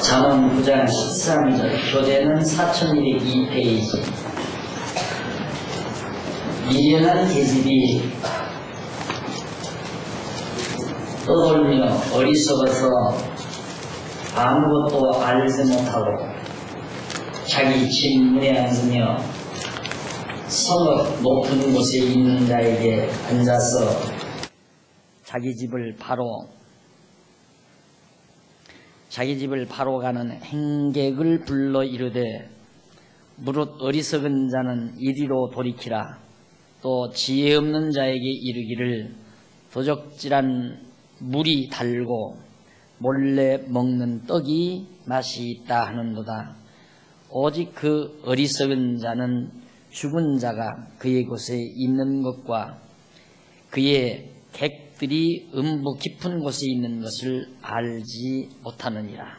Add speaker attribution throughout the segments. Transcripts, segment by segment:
Speaker 1: 잠언 9장 13절, 교재는 4202페이지. 미련한 계집이 떠돌며 어리석어서 아무것도 알지 못하고 자기 집 문에 앉으며 성읍 높은 곳에 있는 자에게 앉아서 자기 집을 바로 가는 행객을 불러 이르되 무릇 어리석은 자는 이리로 돌이키라. 또 지혜 없는 자에게 이르기를 도적질한 물이 달고 몰래 먹는 떡이 맛이 있다 하는도다. 오직 그 어리석은 자는 죽은 자가 그의 곳에 있는 것과 그의 객들이 음부 깊은 곳에 있는 것을 알지 못하느니라.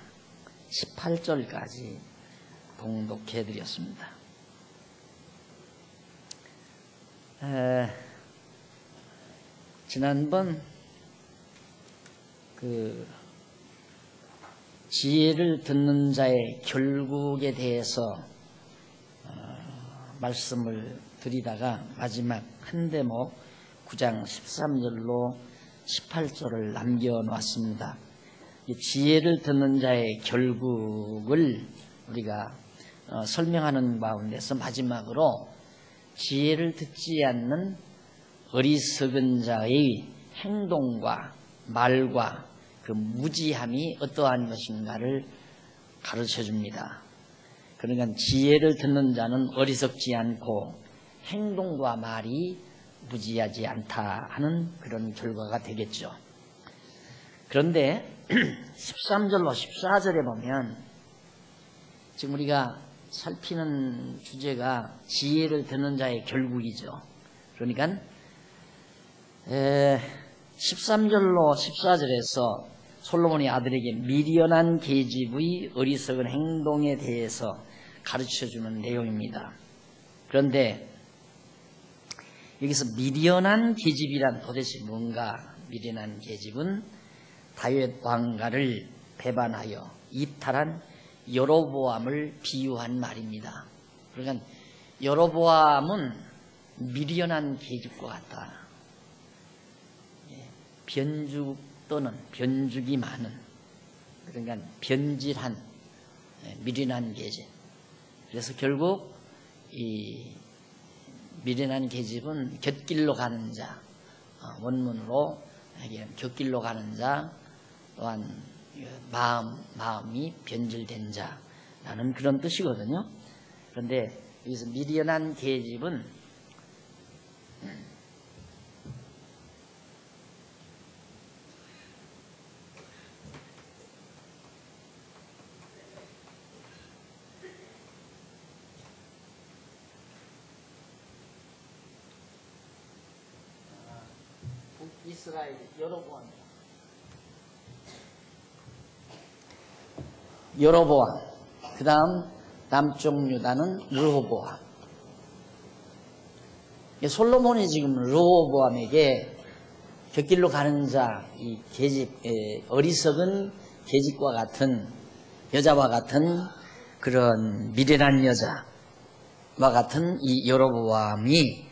Speaker 1: 18절까지 봉독해 드렸습니다. 지난번 지혜를 듣는 자의 결국에 대해서 말씀을 드리다가 마지막 한 대목 9장 13절로 18절을 남겨놓았습니다. 지혜를 듣는 자의 결국을 우리가 설명하는 가운데서 마지막으로 지혜를 듣지 않는 어리석은 자의 행동과 말과 그 무지함이 어떠한 것인가를 가르쳐 줍니다. 그러니까 지혜를 듣는 자는 어리석지 않고 행동과 말이 무지하지 않다 하는 그런 결과가 되겠죠. 그런데 13절로 14절에 보면 지금 우리가 살피는 주제가 지혜를 듣는 자의 결국이죠. 그러니까 13절로 14절에서 솔로몬의 아들에게 미련한 계집의 어리석은 행동에 대해서 가르쳐주는 내용입니다. 그런데 여기서 미련한 계집이란 도대체 뭔가? 미련한 계집은 다윗 왕가를 배반하여 이탈한 여로보암을 비유한 말입니다. 그러니까 여로보암은 미련한 계집과 같다. 변죽 또는 변죽이 많은, 그러니까 변질한 미련한 계집. 그래서 결국 이 미련한 계집은 곁길로 가는 자, 원문으로 곁길로 가는 자, 또한 마음이 변질된 자라는 그런 뜻이거든요. 그런데 여기서 미련한 계집은 이스라엘 여로보암, 그 다음 남쪽 유다는 르호보암. 솔로몬이 지금 르호보암에게 곁길로 가는 자, 이 계집, 어리석은 계집과 같은 여자와 같은 그런 미련한 여자와 같은 이 여로보암이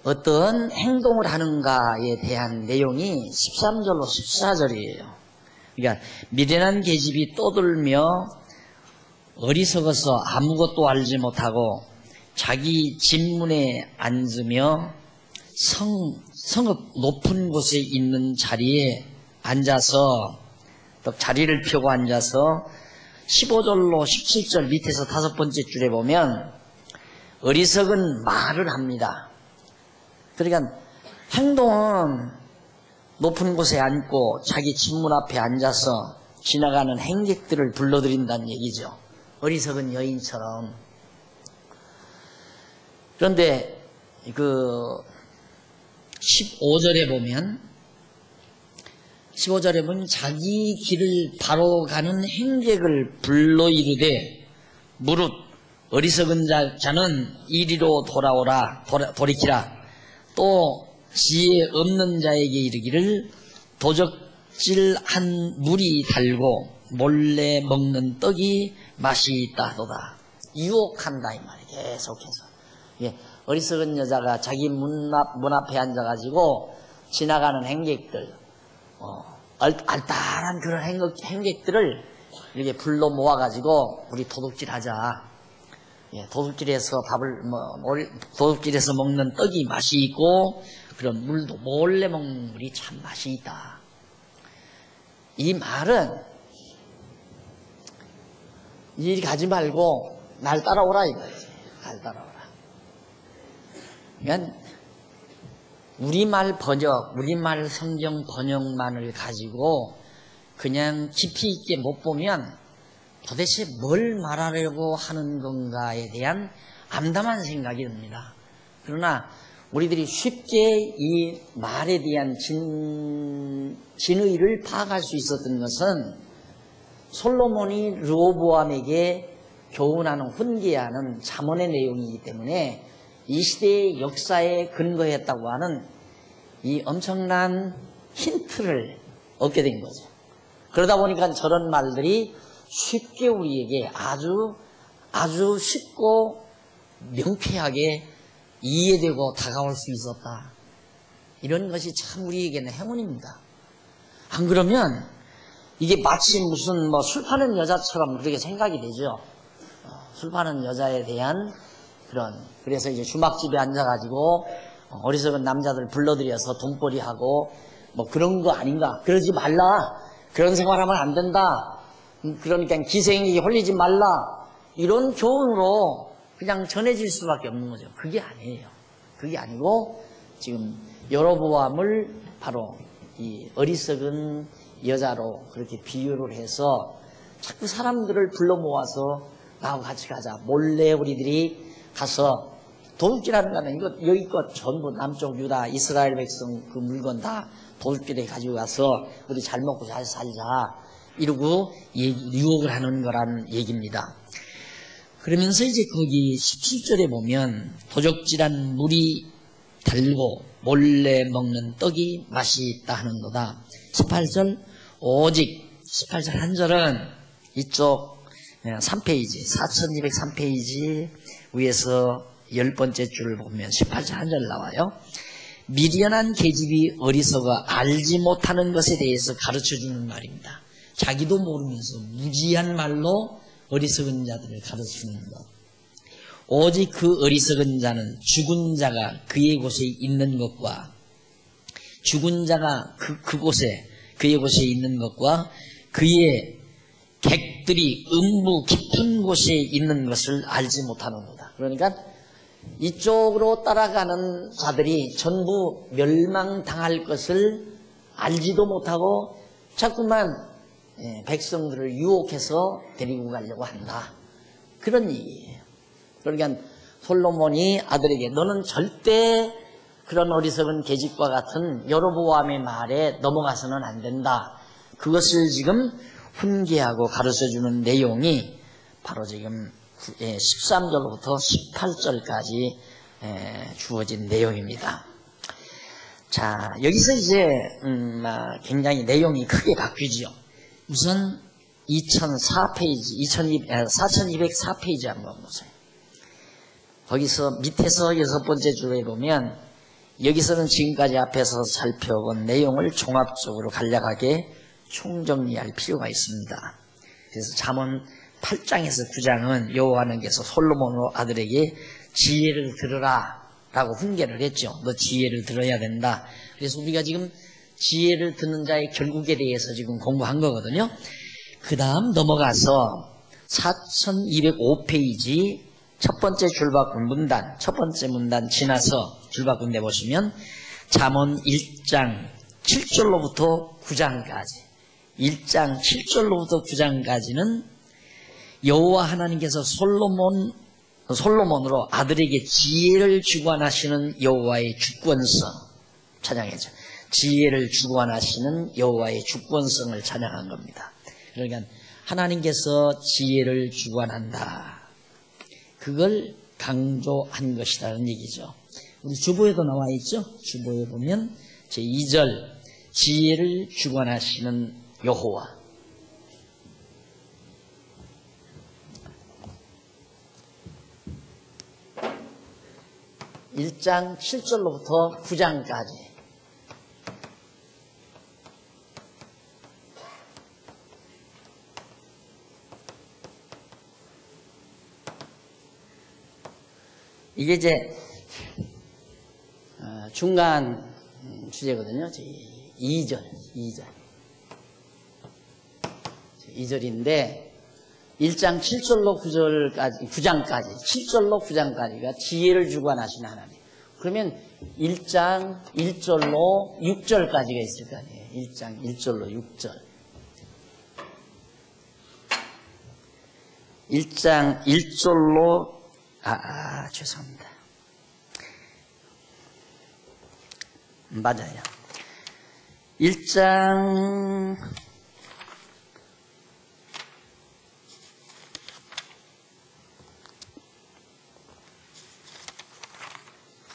Speaker 1: 어떤 행동을 하는가에 대한 내용이 13절로 14절이에요. 그러니까 미련한 계집이 떠들며 어리석어서 아무것도 알지 못하고 자기 집문에 앉으며 성읍 높은 곳에 있는 자리에 앉아서, 또 자리를 펴고 앉아서 15절로 17절 밑에서 5번째 줄에 보면 어리석은 말을 합니다. 그러니까 행동은 높은 곳에 앉고 자기 집문 앞에 앉아서 지나가는 행객들을 불러들인다는 얘기죠. 어리석은 여인처럼. 그런데 그 15절에 보면 자기 길을 바로 가는 행객을 불러 이르되 무릇 어리석은 자는 이리로 돌이키라. 또 지혜 없는 자에게 이르기를 도적질한 물이 달고 몰래 먹는 떡이 맛이 있다 하도다. 유혹한다 이 말이에요. 계속해서. 예, 어리석은 여자가 자기 문 앞에 앉아가지고 지나가는 행객들, 알딸한 그런 행객들을 이렇게 불러 모아가지고 우리 도둑질하자. 예, 도둑질해서 도둑질해서 먹는 떡이 맛이 있고 그런 물도 몰래 먹는 물이 참 맛이 있다. 이 말은 이리 가지 말고 날 따라오라 이거지. 날 따라오라. 그러니까 우리말 성경 번역만을 가지고 그냥 깊이 있게 못 보면 도대체 뭘 말하려고 하는 건가에 대한 암담한 생각이 듭니다. 그러나 우리들이 쉽게 이 말에 대한 진의를 파악할 수 있었던 것은 솔로몬이 르호보암에게 교훈하는 훈계하는 잠언의 내용이기 때문에 이 시대의 역사에 근거했다고 하는 이 엄청난 힌트를 얻게 된 거죠. 그러다 보니까 저런 말들이 쉽게 우리에게 아주 쉽고 명쾌하게 이해되고 다가올 수 있었다. 이런 것이 참 우리에게는 행운입니다. 안 그러면 이게 마치 무슨 술 파는 여자처럼 그렇게 생각이 되죠. 술 파는 여자에 대한 그래서 이제 주막집에 앉아가지고 어리석은 남자들 불러들여서 돈벌이하고 그런 거 아닌가. 그러지 말라. 그런 생활하면 안 된다. 그러니까 기생에게 홀리지 말라. 이런 교훈으로 그냥 전해질 수밖에 없는 거죠. 그게 아니에요. 그게 아니고 지금 여로보암을 바로 이 어리석은 여자로 그렇게 비유를 해서 자꾸 사람들을 불러 모아서 나하고 같이 가자. 몰래 우리들이 가서 도둑질하는 거는 이거 여기껏 전부 남쪽 유다 이스라엘 백성 그 물건 다 도둑질해 가지고 가서 우리 잘 먹고 잘 살자 이러고 유혹을 하는 거란 얘기입니다. 그러면서 이제 거기 17절에 보면 도적질한 물이 달고 몰래 먹는 떡이 맛이 있다 하는도다. 18절 오직 18절 한 절은 이쪽 3페이지 4203페이지 위에서 10번째 줄을 보면 18절 한 절 나와요. 미련한 계집이 어리석어 알지 못하는 것에 대해서 가르쳐주는 말입니다. 자기도 모르면서 무지한 말로 어리석은 자들을 가르치는 것. 오직 그 어리석은 자는 죽은 자가 그의 곳에 있는 것과 죽은 자가 그의 곳에 있는 것과 그의 객들이 음부 깊은 곳에 있는 것을 알지 못하는도다. 그러니까 이쪽으로 따라가는 자들이 전부 멸망당할 것을 알지도 못하고 자꾸만 백성들을 유혹해서 데리고 가려고 한다. 그런 얘기예요. 그러니까 솔로몬이 아들에게 너는 절대 그런 어리석은 계집과 같은 여로보암의 말에 넘어가서는 안 된다. 그것을 지금 훈계하고 가르쳐주는 내용이 바로 지금 13절부터 18절까지 주어진 내용입니다. 자, 여기서 이제 굉장히 내용이 크게 바뀌죠. 우선 4204페이지 한번 보세요. 거기서 밑에서 6번째 줄에 보면 여기서는 지금까지 앞에서 살펴본 내용을 종합적으로 간략하게 총정리할 필요가 있습니다. 그래서 잠언 8장에서 9장은 여호와께서 솔로몬 아들에게 지혜를 들으라 라고 훈계를 했죠. 너 지혜를 들어야 된다. 그래서 우리가 지금 지혜를 듣는 자의 결국에 대해서 지금 공부한 거거든요. 그 다음 넘어가서 4205페이지 첫 번째 줄바꾼 문단, 첫 번째 문단 지나서 줄바꾼 데 보시면 잠언 1장 7절로부터 9장까지 1장 7절로부터 9장까지는 여호와 하나님께서 솔로몬으로 아들에게 지혜를 주관하시는 여호와의 주권성 찬양했죠. 지혜를 주관하시는 여호와의 주권성을 찬양한 겁니다. 그러니까 하나님께서 지혜를 주관한다. 그걸 강조한 것이라는 얘기죠. 우리 주보에도 나와 있죠. 주보에 보면 제2절 지혜를 주관하시는 여호와. 1장 7절로부터 9장까지 이게 이제 중간 주제거든요. 2절인데 1장 7절로 9장까지 7절로 9장까지가 지혜를 주관하시는 하나님. 그러면 1장 1절로 6절까지가 있을 거 아니에요. 1장 1절로 6절. 1장 1절로 죄송합니다. 맞아요. 1장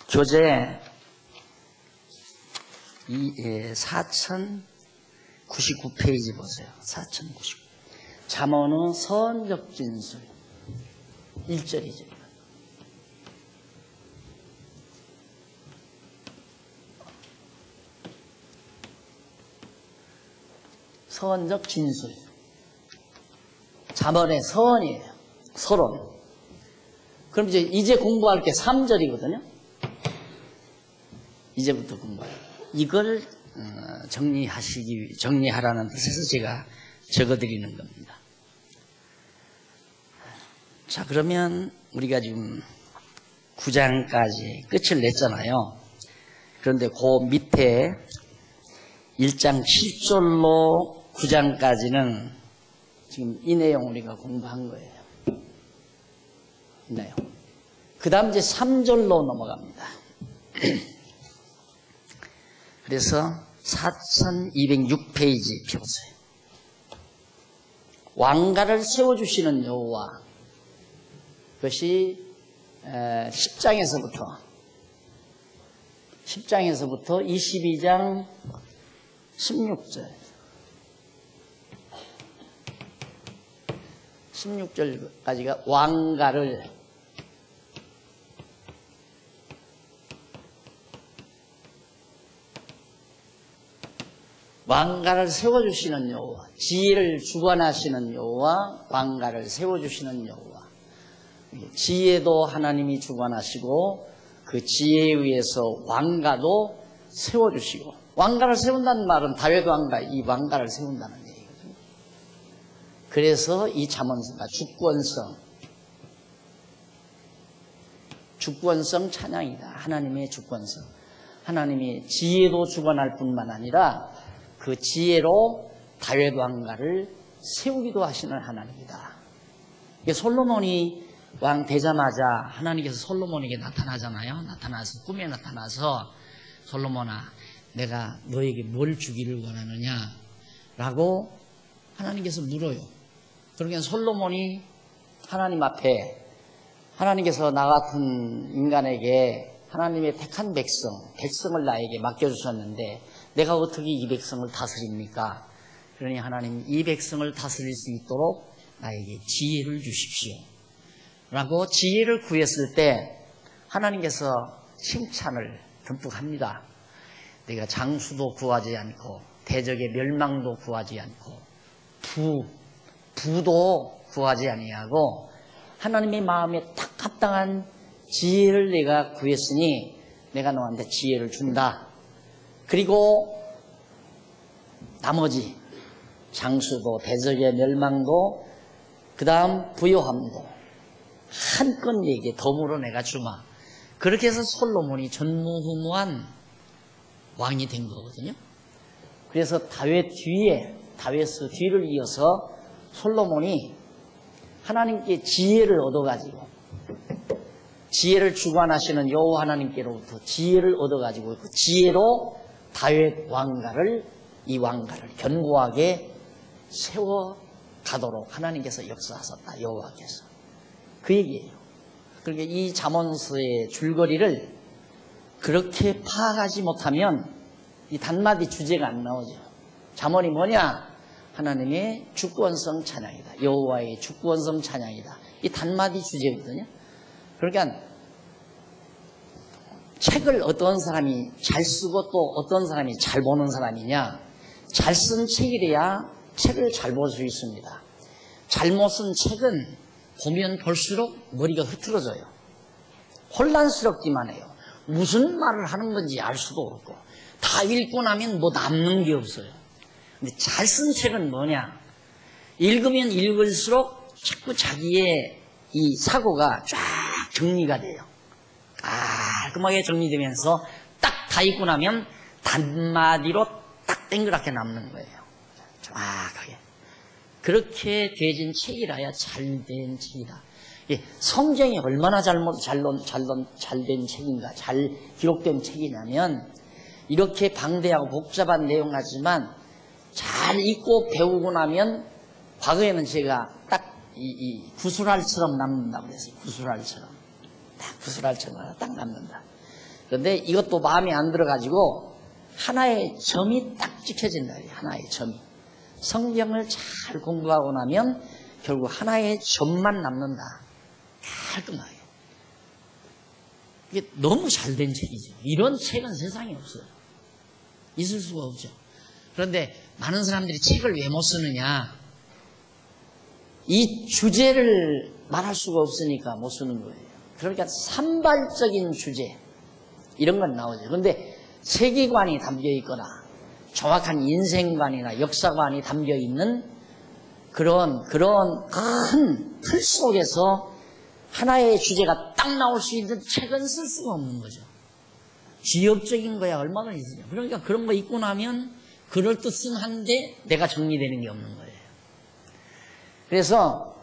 Speaker 1: 교재 4099페이지 보세요. 4099. 잠언의 선적 진술 1절이죠. 선적 진술. 잠언의 선이에요. 서론. 그럼 이제 공부할 게 3절이거든요. 이제부터 공부해요. 이걸 정리하라는 뜻에서 제가 적어드리는 겁니다. 자, 그러면 우리가 지금 9장까지 끝을 냈잖아요. 그런데 그 밑에 1장 7절로 9장까지는 지금 이 내용 우리가 공부한 거예요. 이 내용. 그 다음 이제 3절로 넘어갑니다. 그래서 4206페이지 펴보세요. 왕가를 세워주시는 여호와. 그것이 10장에서부터 22장 16절 16절까지가 왕가를 세워주시는 여호와, 지혜를 주관하시는 여호와, 왕가를 세워주시는 여호와. 지혜도 하나님이 주관하시고 그 지혜에 의해서 왕가도 세워주시고, 왕가를 세운다는 말은 다윗 왕가, 이 왕가를 세운다는 얘기거든요. 그래서 이 잠언서가 주권성 찬양이다. 하나님의 주권성. 하나님이 지혜도 주관할 뿐만 아니라 그 지혜로 다윗 왕가를 세우기도 하시는 하나님이다. 솔로몬이 왕 되자마자 하나님께서 솔로몬에게 나타나잖아요. 나타나서 꿈에 나타나서 솔로몬아, 내가 너에게 뭘 주기를 원하느냐 라고 하나님께서 물어요. 그러니까 솔로몬이 하나님 앞에, 하나님께서 나 같은 인간에게 하나님의 택한 백성을 나에게 맡겨주셨는데 내가 어떻게 이 백성을 다스립니까? 그러니 하나님, 이 백성을 다스릴 수 있도록 나에게 지혜를 주십시오 라고 지혜를 구했을 때 하나님께서 칭찬을 듬뿍 합니다. 내가 장수도 구하지 않고 대적의 멸망도 구하지 않고 부도 구하지 아니하고 하나님의 마음에 딱 합당한 지혜를 내가 구했으니 내가 너한테 지혜를 준다. 그리고 나머지 장수도 대적의 멸망도 그 다음 부요함도 한껏 얘기해 덤으로 내가 주마. 그렇게 해서 솔로몬이 전무후무한 왕이 된 거거든요. 그래서 다윗의 뒤를 이어서 솔로몬이 하나님께 지혜를 얻어가지고, 지혜를 주관하시는 여호와 하나님께로부터 지혜를 얻어가지고 그 지혜로 다윗 이 왕가를 견고하게 세워가도록 하나님께서 역사하셨다. 여호와께서. 그 얘기예요. 그러니까 이 잠언서의 줄거리를 그렇게 파악하지 못하면 이 단마디 주제가 안 나오죠. 잠언이 뭐냐? 하나님의 주권성 찬양이다. 여호와의 주권성 찬양이다. 이 단마디 주제거든요. 그러니까 책을 어떤 사람이 잘 쓰고 또 어떤 사람이 잘 보는 사람이냐? 잘 쓴 책이래야 책을 잘 볼 수 있습니다. 잘못 쓴 책은 보면 볼수록 머리가 흐트러져요. 혼란스럽기만 해요. 무슨 말을 하는 건지 알 수도 없고 다 읽고 나면 뭐 남는 게 없어요. 근데 잘 쓴 책은 뭐냐? 읽으면 읽을수록 자꾸 자기의 이 사고가 쫙 정리가 돼요. 깔끔하게 정리되면서 딱 다 읽고 나면 단마디로 딱 땡그랗게 남는 거예요. 정확하게. 그렇게 되진 책이라야 잘된 책이다. 성경이 얼마나 잘된 책인가, 잘 기록된 책이냐면 이렇게 방대하고 복잡한 내용 같지만 잘 읽고 배우고 나면 과거에는 제가 딱 이 구슬알처럼 남는다고 그랬어요. 구슬알처럼. 딱 구슬알처럼 딱 남는다. 그런데 이것도 마음에 안 들어가지고 하나의 점이 딱 찍혀진다. 하나의 점이. 성경을 잘 공부하고 나면 결국 하나의 점만 남는다. 깔끔하게. 이게 너무 잘된 책이죠. 이런 책은 세상에 없어요. 있을 수가 없죠. 그런데 많은 사람들이 책을 왜 못 쓰느냐? 이 주제를 말할 수가 없으니까 못 쓰는 거예요. 그러니까 산발적인 주제 이런 건 나오죠. 그런데 세계관이 담겨 있거나 정확한 인생관이나 역사관이 담겨 있는 그런 큰 틀 속에서 하나의 주제가 딱 나올 수 있는 책은 쓸 수가 없는 거죠. 지엽적인 거야 얼마나 있으냐. 그러니까 그런 거 읽고 나면 그럴듯은 한데 내가 정리되는 게 없는 거예요. 그래서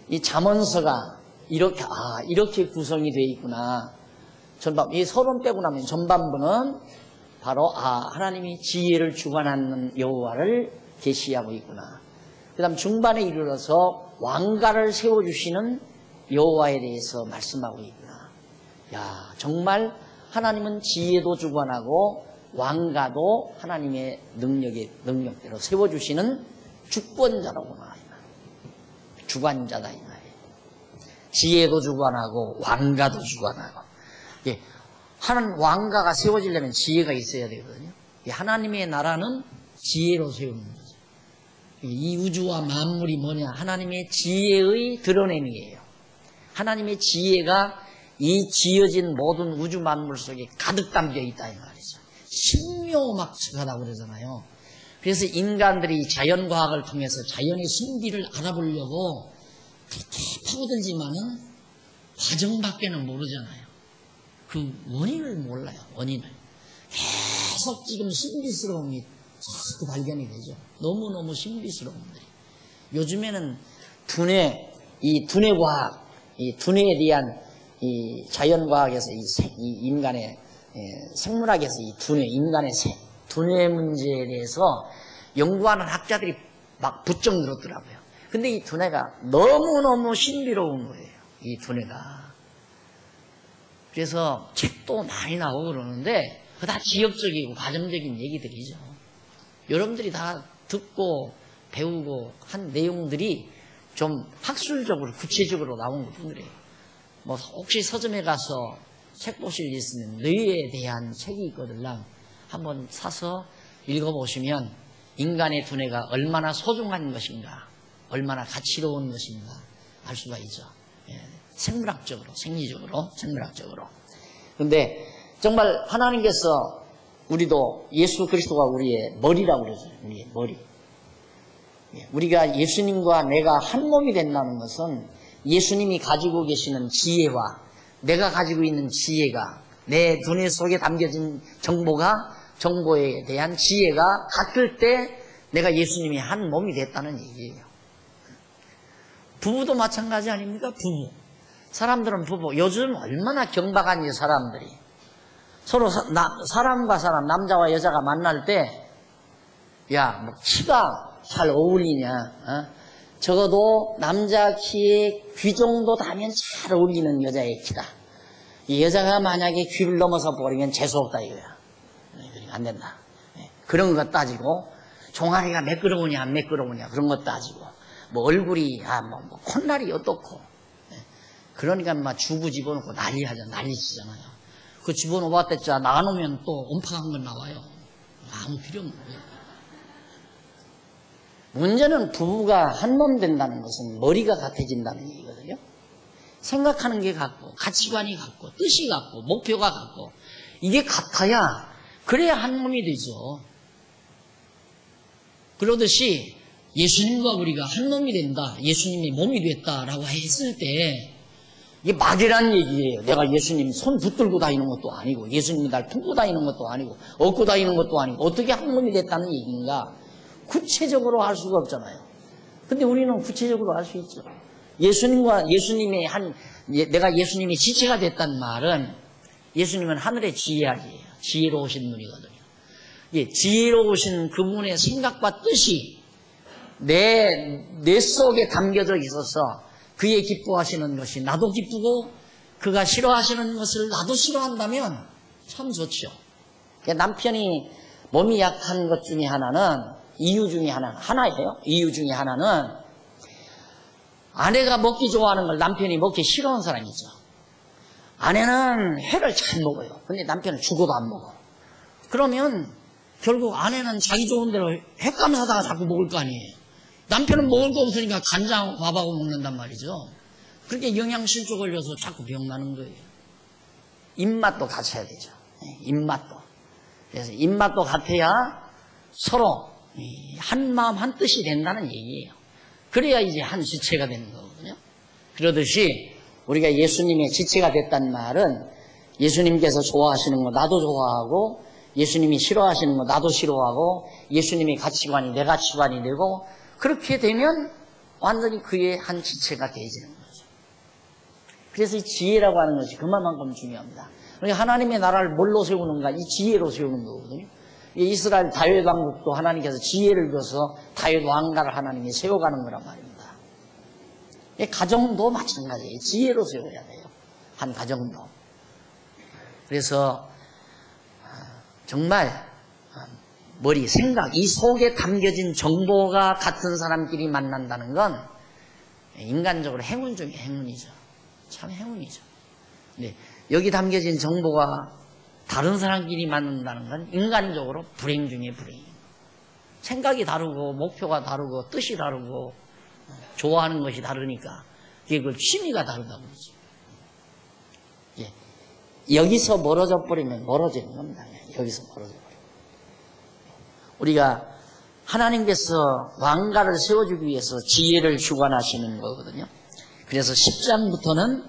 Speaker 1: 이 잠언서가 이렇게 구성이 되어 있구나. 이 서론 빼고 나면 전반부는 바로 하나님이 지혜를 주관하는 여호와를 계시하고 있구나. 그 다음 중반에 이르러서 왕가를 세워주시는 여호와에 대해서 말씀하고 있구나. 야, 정말 하나님은 지혜도 주관하고 왕가도 하나님의 능력대로 세워주시는 주권자로구나. 주관자다 이 말이에요. 지혜도 주관하고 왕가도 주관하고. 하나님 왕가가 세워지려면 지혜가 있어야 되거든요. 하나님의 나라는 지혜로 세우는 거죠. 이 우주와 만물이 뭐냐? 하나님의 지혜의 드러냄이에요. 하나님의 지혜가 이 지어진 모든 우주 만물 속에 가득 담겨 있다 이 말이죠. 신묘막측하다고 그러잖아요. 그래서 인간들이 자연과학을 통해서 자연의 순비를 알아보려고 파고들지만은 과정밖에는 모르잖아요. 그 원인을 몰라요. 원인을. 계속 지금 신비스러움이 자꾸 발견이 되죠. 너무너무 신비스러운데. 요즘에는 이 두뇌과학, 이 두뇌에 대한 이 자연과학에서 이 인간의 생물학에서 이 인간의 두뇌 문제에 대해서 연구하는 학자들이 막 부쩍 늘었더라고요. 근데 이 두뇌가 너무너무 신비로운 거예요. 이 두뇌가. 그래서 책도 많이 나오고 그러는데 그거 다 지역적이고 과정적인 얘기들이죠. 여러분들이 다 듣고 배우고 한 내용들이 좀 학술적으로 구체적으로 나온 것뿐이에요. 뭐 혹시 서점에 가서 책 보실 일 있으면 뇌에 대한 책이 있거든요. 한번 사서 읽어보시면 인간의 두뇌가 얼마나 소중한 것인가, 얼마나 가치로운 것인가 알 수가 있죠. 생물학적으로, 생물학적으로. 근데 정말 하나님께서 우리도 예수 그리스도가 우리의 머리라고 그러죠. 우리의 머리. 우리가 예수님과 내가 한 몸이 된다는 것은 예수님이 가지고 계시는 지혜와 내가 가지고 있는 지혜가 내 두뇌 속에 담겨진 정보에 대한 지혜가 같을 때 내가 예수님이 한 몸이 됐다는 얘기예요. 부부도 마찬가지 아닙니까? 부부. 사람들은 부부. 요즘 얼마나 경박한지 사람들이. 서로 사람과 사람, 남자와 여자가 만날 때, 야, 뭐 키가 잘 어울리냐? 적어도 남자 키의 귀 정도 다면 잘 어울리는 여자의 키다. 이 여자가 만약에 귀를 넘어서 버리면 재수없다 이거야. 그러니까 안 된다. 그런 거 따지고 종아리가 매끄러우냐 안 매끄러우냐 그런 거 따지고 뭐 얼굴이 뭐 콧날이 어떻고 그러니까 막 주부 집어넣고 난리치잖아요. 그 집어넣어봤댔자 나눠면 또 옴팡한 건 나와요. 아무 필요 없는 거예요. 문제는 부부가 한 몸 된다는 것은 머리가 같아진다는 얘기거든요. 생각하는 게 같고 가치관이 같고 뜻이 같고 목표가 같고 이게 같아야 그래야 한 몸이 되죠. 그러듯이 예수님과 우리가 한 몸이 된다, 예수님이 몸이 됐다라고 했을 때 이게 말이란 얘기예요. 내가 예수님 손 붙들고 다니는 것도 아니고 예수님이 날 품고 다니는 것도 아니고 업고 다니는 것도 아니고 어떻게 한 몸이 됐다는 얘기인가 구체적으로 알 수가 없잖아요. 근데 우리는 구체적으로 알 수 있죠. 예수님의 내가 예수님의 지체가 됐다는 말은 예수님은 하늘의 지혜아리예요. 지혜로우신 분이거든요. 예, 지혜로우신 그분의 생각과 뜻이 내 속에 담겨져 있어서 그의 기뻐하시는 것이 나도 기쁘고 그가 싫어하시는 것을 나도 싫어한다면 참 좋죠. 남편이 몸이 약한 것 중에 하나는 이유 중에 하나예요. 이유 중에 하나는 아내가 먹기 좋아하는 걸 남편이 먹기 싫어하는 사람이죠. 아내는 회를 잘 먹어요. 근데 남편은 죽어도 안 먹어. 그러면 결국 아내는 자기 좋은 대로 횟감 사다가 자꾸 먹을 거 아니에요. 남편은 먹을 거 없으니까 간장 밥하고 먹는단 말이죠. 그렇게 영양실조 걸려서 자꾸 병나는 거예요. 입맛도 같아야 되죠. 입맛도. 그래서 입맛도 같아야 서로 한 마음 한 뜻이 된다는 얘기예요. 그래야 이제 한 지체가 되는 거거든요. 그러듯이 우리가 예수님의 지체가 됐다는 말은 예수님께서 좋아하시는 거 나도 좋아하고 예수님이 싫어하시는 거 나도 싫어하고 예수님의 가치관이 내 가치관이 되고 그렇게 되면 완전히 그의 한 지체가 되어지는 거죠. 그래서 이 지혜라고 하는 것이 그만큼 중요합니다. 그러니까 하나님의 나라를 뭘로 세우는가? 이 지혜로 세우는 거거든요. 이스라엘 다윗 왕국도 하나님께서 지혜를 줘서 다윗 왕가를 하나님이 세워가는 거란 말입니다. 가정도 마찬가지예요. 지혜로 세워야 돼요. 한 가정도. 그래서 정말 머리, 생각, 이 속에 담겨진 정보가 같은 사람끼리 만난다는 건 인간적으로 행운 중에 행운이죠. 참 행운이죠. 네, 여기 담겨진 정보가 다른 사람끼리 만난다는 건 인간적으로 불행 중에 불행이에요. 생각이 다르고 목표가 다르고 뜻이 다르고 좋아하는 것이 다르니까 그 취미가 다르다고 그러죠. 예. 여기서 멀어져 버리면 멀어지는 겁니다. 여기서 멀어져 버리면. 우리가 하나님께서 왕가를 세워주기 위해서 지혜를 주관하시는 거거든요. 그래서 10장부터는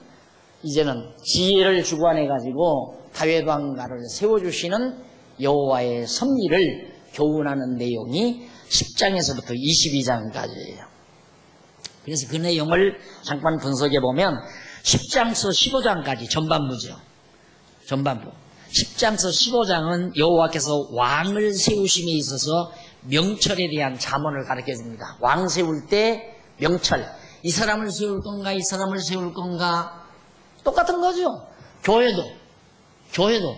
Speaker 1: 이제는 지혜를 주관해가지고 다윗 왕가를 세워주시는 여호와의 섭리를 교훈하는 내용이 10장에서부터 22장까지예요. 그래서 그 내용을 잠깐 분석해 보면 10장에서 15장까지 전반부죠. 전반부. 10장에서 15장은 여호와께서 왕을 세우심에 있어서 명철에 대한 잠언을 가르쳐 줍니다. 왕 세울 때 명철. 이 사람을 세울 건가, 이 사람을 세울 건가. 똑같은 거죠. 교회도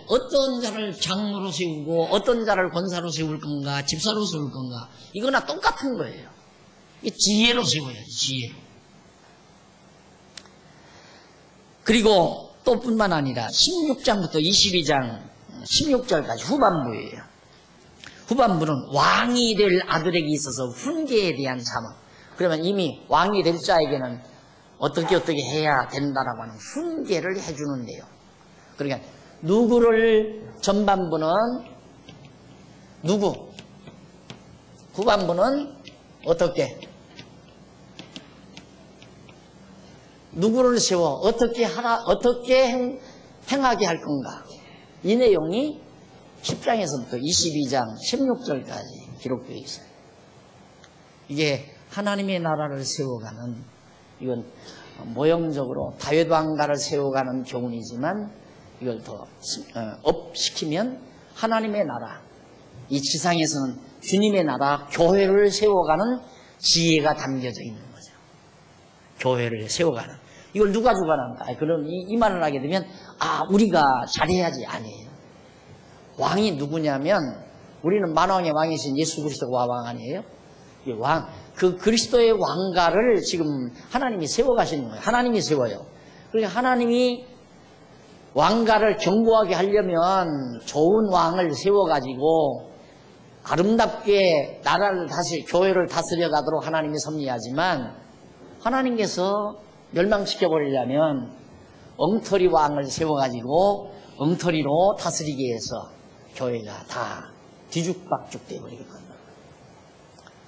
Speaker 1: 어떤 자를 장로로 세우고 어떤 자를 권사로 세울 건가, 집사로 세울 건가. 이거나 똑같은 거예요. 지혜로 세워야지, 지혜로. 그리고 또 뿐만 아니라 16장부터 22장 16절까지 후반부예요. 후반부는 왕이 될 아들에게 있어서 훈계에 대한 잠언. 그러면 이미 왕이 될 자에게는 어떻게 해야 된다라고 하는 훈계를 해주는데요. 그러니까 누구를 전반부는 누구, 후반부는 어떻게, 누구를 세워 어떻게 행하게 할 건가. 이 내용이 10장에서부터 22장 16절까지 기록되어 있어요. 이게 하나님의 나라를 세워가는, 이건 모형적으로 다윗 왕가를 세워가는 교훈이지만 이걸 더 업시키면 하나님의 나라, 이 지상에서는 주님의 나라, 교회를 세워가는 지혜가 담겨져 있는 거죠. 교회를 세워가는. 이걸 누가 주관한다. 그럼 이 말을 하게 되면 우리가 잘해야지. 아니에요. 왕이 누구냐면 우리는 만왕의 왕이신 예수 그리스도가 왕 아니에요? 그 그리스도의 왕가를 지금 하나님이 세워가시는 거예요. 하나님이 세워요. 그러니까 하나님이 왕가를 견고하게 하려면 좋은 왕을 세워가지고 아름답게 나라를 교회를 다스려 가도록 하나님이 섭리하지만 하나님께서 멸망시켜버리려면 엉터리 왕을 세워가지고 엉터리로 다스리게 해서 교회가 다 뒤죽박죽 되어버리거든요.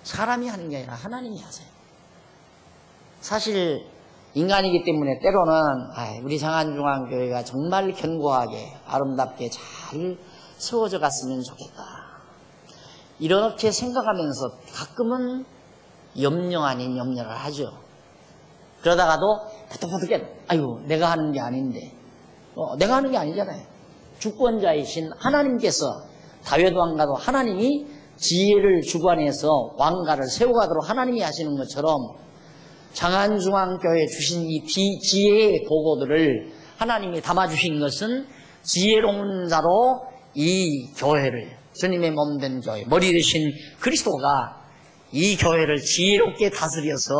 Speaker 1: 사람이 하는 게 아니라 하나님이 하세요. 사실 인간이기 때문에 때로는 우리 장안중앙교회가 정말 견고하게 아름답게 잘 세워져 갔으면 좋겠다. 이렇게 생각하면서 가끔은 염려 아닌 염려를 하죠. 그러다가도 버떡버떡해. 내가 하는 게 아닌데. 내가 하는 게 아니잖아요. 주권자이신 하나님께서 다윗 왕가도 하나님이 지혜를 주관해서 왕가를 세워가도록 하나님이 하시는 것처럼 장안중앙교회에 주신 이 지혜의 보고들을 하나님이 담아주신 것은 지혜로운 자로 이 교회를 주님의 몸된 교회, 머리 되신 그리스도가 이 교회를 지혜롭게 다스려서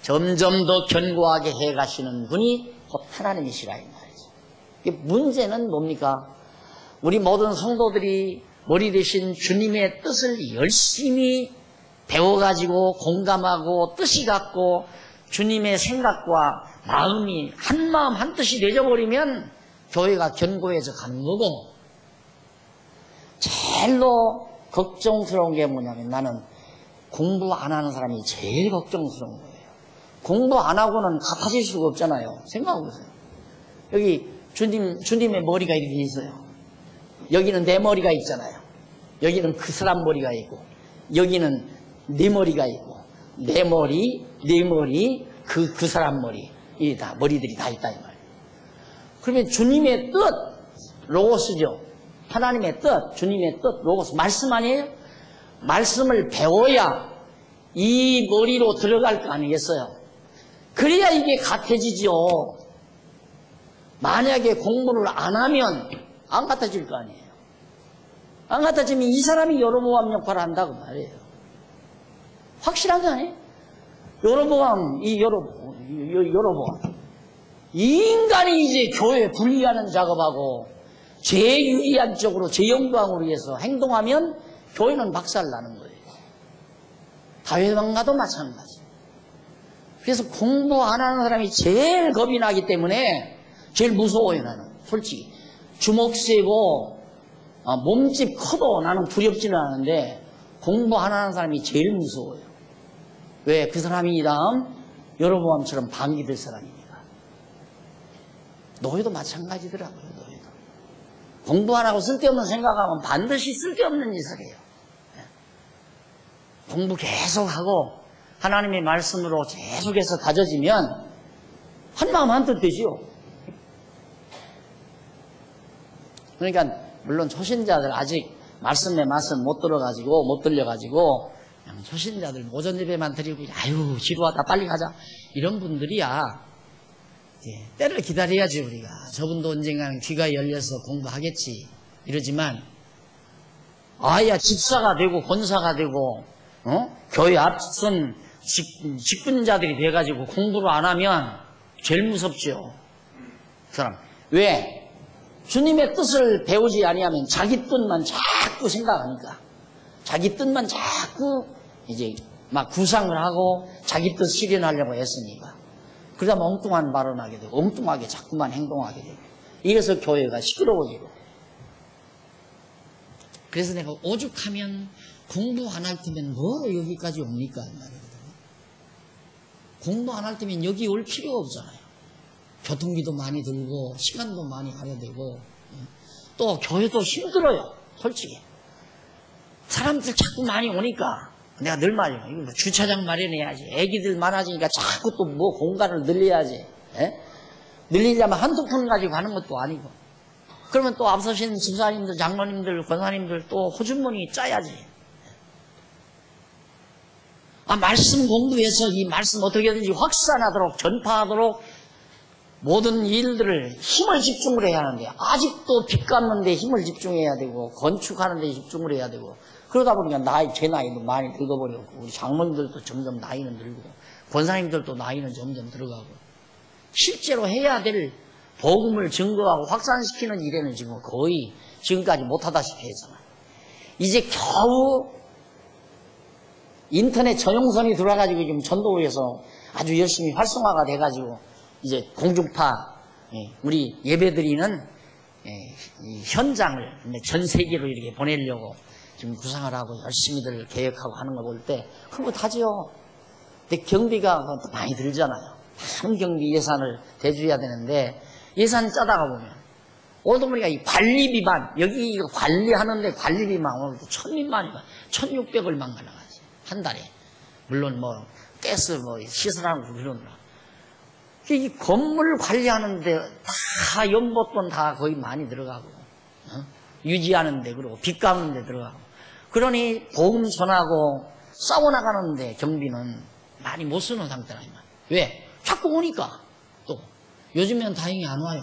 Speaker 1: 점점 더 견고하게 해가시는 분이 곧 하나님이시라 이 말이죠. 문제는 뭡니까? 우리 모든 성도들이 머리 되신 주님의 뜻을 열심히 배워가지고 공감하고 뜻이 같고 주님의 생각과 마음이 한 마음 한 뜻이 되어버리면 교회가 견고해져 가는 거고, 제일로 걱정스러운 게 뭐냐면 나는 공부 안 하는 사람이 제일 걱정스러운 거예요. 공부 안 하고는 갚아질 수가 없잖아요. 생각해보세요. 여기 주님의 머리가 이렇게 있어요. 여기는 내 머리가 있잖아요. 여기는 그 사람 머리가 있고, 여기는 내 머리가 있고, 내 머리, 내 머리, 그 사람 머리, 이 다 머리들이 다 있다 이 말이에요. 그러면 주님의 뜻, 로고스죠. 하나님의 뜻, 주님의 뜻, 로고스, 말씀 아니에요? 말씀을 배워야 이 머리로 들어갈 거 아니겠어요? 그래야 이게 같아지죠. 만약에 공부를 안 하면 안 같아질 거 아니에요. 안 같아지면 이 사람이 여로보암 역할을 한다고 말이에요. 확실한 거 아니에요? 여로보암, 여로보암. 이 인간이 이제 교회 분리하는 작업하고 제유리한 쪽으로 제 영광을 위해서 행동하면 교회는 박살나는 거예요. 다윗 왕가도 마찬가지. 그래서 공부 안 하는 사람이 제일 겁이 나기 때문에 제일 무서워요, 나는. 솔직히. 주먹 세고 몸집 커도 나는 두렵지는 않은데 공부 안 하는 사람이 제일 무서워요. 왜? 그 사람이 이 다음 여로보암처럼 방기 될 사람이니까. 노예도 마찬가지더라고요. 노예도. 공부 안 하고 쓸데없는 생각하면 반드시 쓸데없는 짓을 해요. 공부 계속하고 하나님의 말씀으로 계속해서 다져지면 한마음 한뜻 되지요. 그러니까 물론 초신자들 아직 말씀의 맛을 못 들려가지고 그냥 초신자들 오전 예배만 드리고 지루하다 빨리 가자 이런 분들이야 때를 기다려야지. 우리가 저분도 언젠가는 귀가 열려서 공부하겠지 이러지만 집사가 되고 권사가 되고 교회 앞선 직분자들이 돼가지고 공부를 안 하면 제일 무섭죠. 그 사람 왜? 주님의 뜻을 배우지 아니하면 자기 뜻만 자꾸 생각하니까 자기 뜻만 자꾸 이제 막 구상을 하고 자기 뜻 실현하려고 했으니까 그러다 엉뚱한 발언하게 되고 엉뚱하게 자꾸만 행동하게 되고 이래서 교회가 시끄러워지고. 그래서 내가 오죽하면 공부 안 할 때면 뭐로 여기까지 옵니까? 공부 안 할 때면 여기 올 필요가 없잖아요. 교통비도 많이 들고 시간도 많이 가야 되고 또 교회도 힘들어요. 솔직히 사람들 자꾸 많이 오니까 내가 늘 말해요. 이거 뭐 주차장 마련해야지. 애기들 많아지니까 자꾸 또 뭐 공간을 늘려야지. 늘리려면 한두 푼 가지고 가는 것도 아니고 그러면 또 앞서신 집사님들, 장로님들, 권사님들 또 호주머니 짜야지. 말씀 공부해서 이 말씀 어떻게든지 확산하도록 전파하도록 모든 일들을 힘을 집중을 해야 하는데 아직도 빚 갚는데 힘을 집중해야 되고 건축하는 데 집중을 해야 되고 그러다 보니까 제 나이도 많이 늙어버렸고 우리 장모님들도 점점 나이는 늘고 권사님들도 나이는 점점 들어가고 실제로 해야 될 복음을 증거하고 확산시키는 일에는 지금 거의 지금까지 못하다시피 했잖아요. 이제 겨우 인터넷 전용선이 들어와가지고 지금 전도부에서 아주 열심히 활성화가 돼가지고 이제 공중파 우리 예배드리는 현장을 전 세계로 이렇게 보내려고 지금 구상을 하고 열심히들 계획하고 하는 거 볼 때 흐뭇하지요. 근데 경비가 많이 들잖아요. 많은 경비 예산을 대주해야 되는데 예산 짜다가 보면 오다 보니까 이 관리비만 여기 이거 관리하는데 관리비만 오늘도 1000만이면 1600얼만 가나가지 한 달에. 물론 뭐 가스 뭐 시설하는 거 그러느라 이 건물 관리하는데 다 연못돈 다 거의 많이 들어가고 유지하는데 그러고 빚 갚는데 들어가고 그러니 복음 전하고 싸워나가는데 경비는 많이 못 쓰는 상태라. 왜? 자꾸 오니까 또 요즘엔 다행히 안 와요.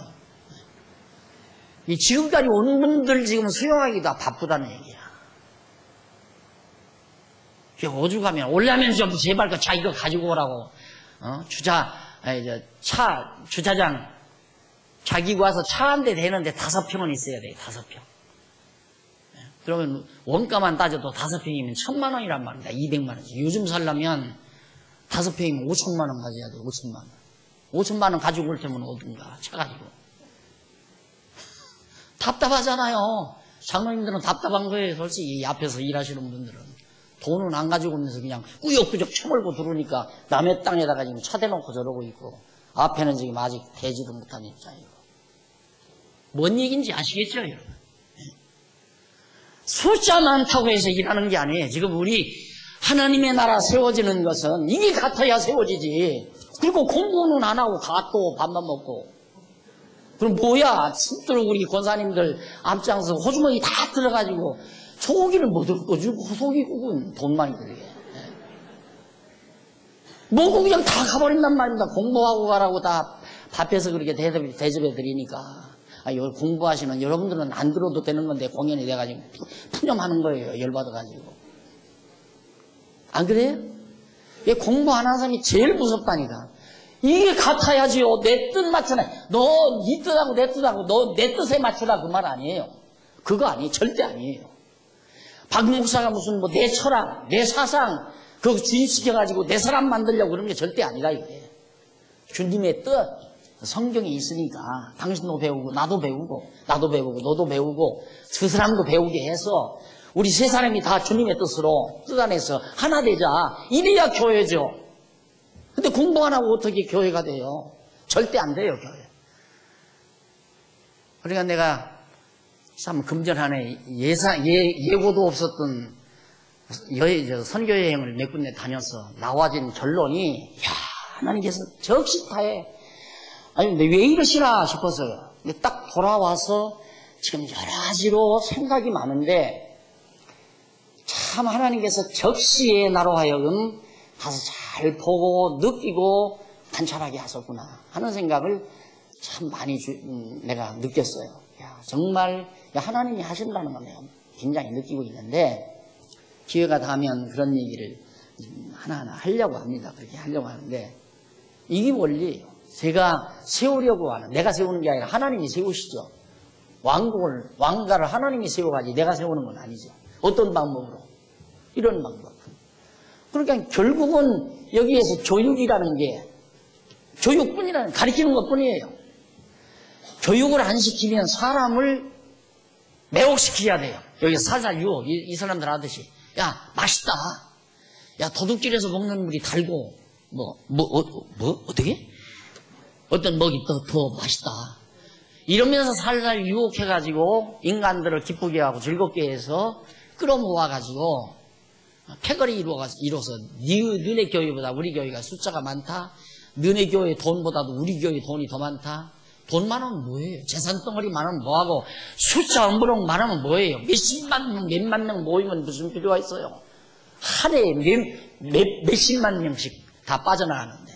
Speaker 1: 지금까지 온 분들 지금 수용하기 다 바쁘다는 얘기야. 오죽하면 올라면 좀 제발 그 차 이거 가지고 오라고 주차장 자기가 와서 차 한 대 대는데 5평은 있어야 돼. 5평. 그러면 원가만 따져도 5평이면 1000만 원이란 말이다. 200만 원씩. 요즘 살려면 5평이면 5천만 원 가져야 돼. 5천만 원. 5천만 원 가지고 올 테면 어딘가 차 가지고. 답답하잖아요. 장로님들은 답답한 거예요. 솔직히 이 앞에서 일하시는 분들은. 돈은 안 가지고 오면서 그냥 꾸역꾸역 쳐물고 들어오니까 남의 땅에다가 지금 차 대놓고 저러고 있고 앞에는 지금 아직 대지도 못한 입장이고. 뭔 얘기인지 아시겠죠, 여러분? 숫자 많다고 해서 일하는 게 아니에요. 지금 우리 하나님의 나라 세워지는 것은 이게 같아야 세워지지. 그리고 공부는 안 하고 갓도 밥만 먹고. 그럼 뭐야? 친들 우리 권사님들 앞장서 호주머니 다 들어가지고 소고기를 못 얻어주고 소고기국은 돈만 들게. 뭐고 그냥 다 가버린단 말입니다. 공부하고 가라고 다 밥해서 그렇게 대접해 드리니까. 이걸 공부하시는 여러분들은 안 들어도 되는 건데 공연이 돼가지고 푸념하는 거예요. 열받아가지고. 안 그래요? 왜 공부 안 하는 사람이 제일 무섭다니까. 이게 같아야지요. 내 뜻 맞춰라. 너 네 뜻하고 내 뜻하고 너 내 뜻에 맞춰라 그 말 아니에요. 그거 아니에요. 절대 아니에요. 박 목사가 무슨 뭐 내 철학, 내 사상 그거 주입시켜가지고 내 사람 만들려고 그러는 게 절대 아니다 이게. 주님의 뜻 성경에 있으니까 당신도 배우고 나도 배우고 너도 배우고 그 사람도 배우게 해서 우리 세 사람이 다 주님의 뜻으로 뜻 안에서 하나 되자. 이래야 교회죠. 근데 공부 안 하고 어떻게 교회가 돼요? 절대 안 돼요, 교회. 그러니까 내가 참 금전한에 예고도 없었던 선교 여행을 몇 군데 다녀서 나와진 결론이, 야, 하나님께서 적시타에, 아니, 근데 왜 이러시나 싶었어요. 근데 딱 돌아와서 지금 여러 가지로 생각이 많은데, 참 하나님께서 적시에 나로 하여금 가서 잘 보고 느끼고 관찰하게 하셨구나 하는 생각을 참 많이 내가 느꼈어요. 야, 정말 하나님이 하신다는 걸 내가 굉장히 느끼고 있는데 기회가 닿으면 그런 얘기를 하나하나 하려고 합니다. 그렇게 하려고 하는데 이게 원리예요. 제가 세우려고 하는, 내가 세우는 게 아니라 하나님이 세우시죠. 왕가를 하나님이 세워가지 내가 세우는 건 아니죠. 어떤 방법으로? 이런 방법. 그러니까 결국은 여기에서 교육이라는 게 교육뿐이라는 가르치는 것뿐이에요. 교육을 안 시키면 사람을 매혹시켜야 돼요. 여기 살살 유혹. 이 사람들 하듯이. 야, 맛있다. 야, 도둑질해서 먹는 물이 달고 어떻게? 어떤 먹이 더 맛있다. 이러면서 살살 유혹해가지고 인간들을 기쁘게 하고 즐겁게 해서 끌어모아가지고 패거리 이뤄서 너네 교회보다 우리 교회가 숫자가 많다. 너네 교회 돈보다도 우리 교회 돈이 더 많다. 돈 많으면 뭐예요? 재산 덩어리 많으면 뭐하고 숫자 엄브렁 많으면 뭐예요? 몇십만 명, 몇만 명 모이면 무슨 필요가 있어요? 한 해에 몇십만 명씩 다 빠져나가는데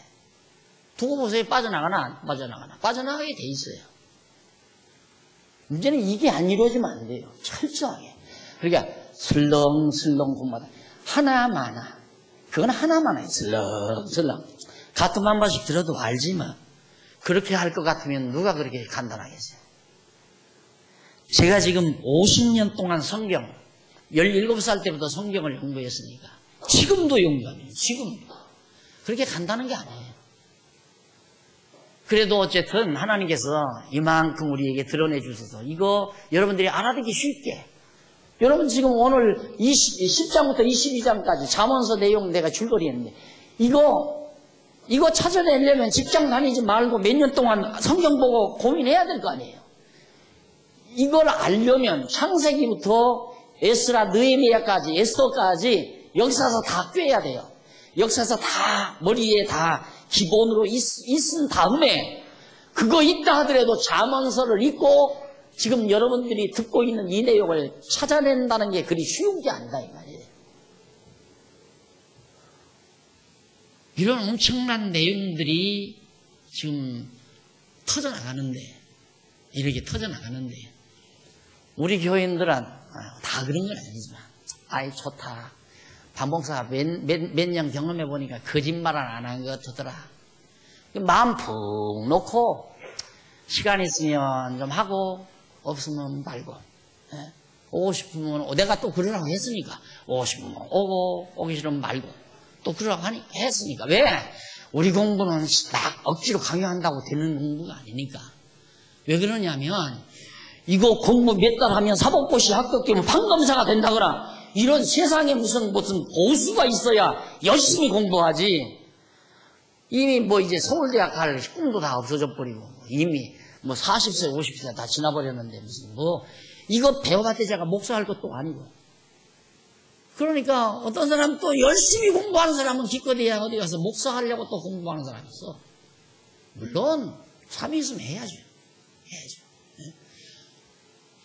Speaker 1: 두고 보세요. 빠져나가나 안 빠져나가나. 빠져나가게 돼 있어요. 문제는 이게 안 이루어지면 안 돼요. 철저하게. 그러니까 슬렁슬렁 공부하다. 하나마나. 그건 하나마나요. 슬렁슬렁. 같은 한 번씩 들어도 알지만 그렇게 할 것 같으면 누가 그렇게 간단하겠어요. 제가 지금 50년 동안 성경 17살 때부터 성경을 연구했으니까 지금도 연구합니다. 지금도. 그렇게 간단한 게 아니에요. 그래도 어쨌든 하나님께서 이만큼 우리에게 드러내 주셔서 이거 여러분들이 알아듣기 쉽게 여러분 지금 오늘 10장부터 22장까지 잠언서 내용 내가 줄거리 했는데 이거 찾아내려면 직장 다니지 말고 몇 년 동안 성경 보고 고민해야 될 거 아니에요. 이걸 알려면 창세기부터 에스라, 느헤미야까지, 에스더까지 역사서 다 꿰야 돼요. 역사서 다 머리에 다 기본으로 있은 다음에 그거 있다 하더라도 잠언서를 읽고 지금 여러분들이 듣고 있는 이 내용을 찾아낸다는 게 그리 쉬운 게 아니다 이 말이에요. 이런 엄청난 내용들이 지금 터져나가는데 이렇게 터져나가는데 우리 교인들은 다 그런 건 아니지만 아이 좋다. 반복사 몇 년 경험해 보니까 거짓말은 안 한 것 같더라. 마음 푹 놓고 시간 있으면 좀 하고 없으면 말고 오고 싶으면 내가 또 그러라고 했으니까 오고 싶으면 오고 오기 싫으면 말고 또 그러라고 했으니까 왜? 우리 공부는 막 억지로 강요한다고 되는 공부가 아니니까 왜 그러냐면 이거 공부 몇 달 하면 사법고시 합격되면 판검사가 된다거나 이런 세상에 무슨 보수가 있어야 열심히 공부하지. 이미 뭐 이제 서울대학 갈 꿈도 다 없어져 버리고 이미 뭐 40세 50세 다 지나버렸는데 무슨 뭐 이거 배워봤자 제가 목사할 것도 아니고. 그러니까 어떤 사람 또 열심히 공부하는 사람은 기껏해야 어디 가서 목사하려고 또 공부하는 사람이 있어. 물론 참이 있으면 해야죠.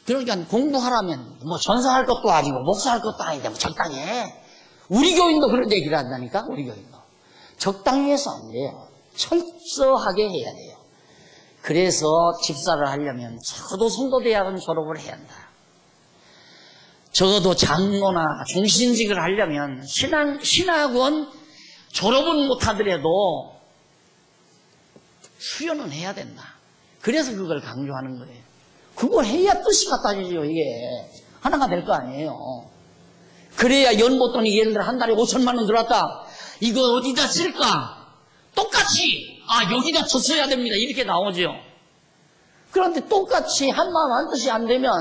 Speaker 1: 그러니까 공부하라면 뭐 전사할 것도 아니고 목사할 것도 아닌데 뭐 적당히 해. 우리 교인도 그런 얘기를 한다니까. 우리 교인도 적당히 해서 안 돼요. 철저하게 해야 돼요. 그래서 집사를 하려면 적어도 성도대학은 졸업을 해야 한다. 적어도 장로나 중신직을 하려면 신학원 졸업은 못하더라도 수련은 해야 된다. 그래서 그걸 강조하는 거예요. 그걸 해야 뜻이 같아지죠. 이게 하나가 될 거 아니에요. 그래야 연못돈이 예를 들어 한 달에 5천만 원 들어왔다. 이거 어디다 쓸까? 똑같이 여기다 줬어야 됩니다. 이렇게 나오죠. 그런데 똑같이 한마음 한 뜻이 안 되면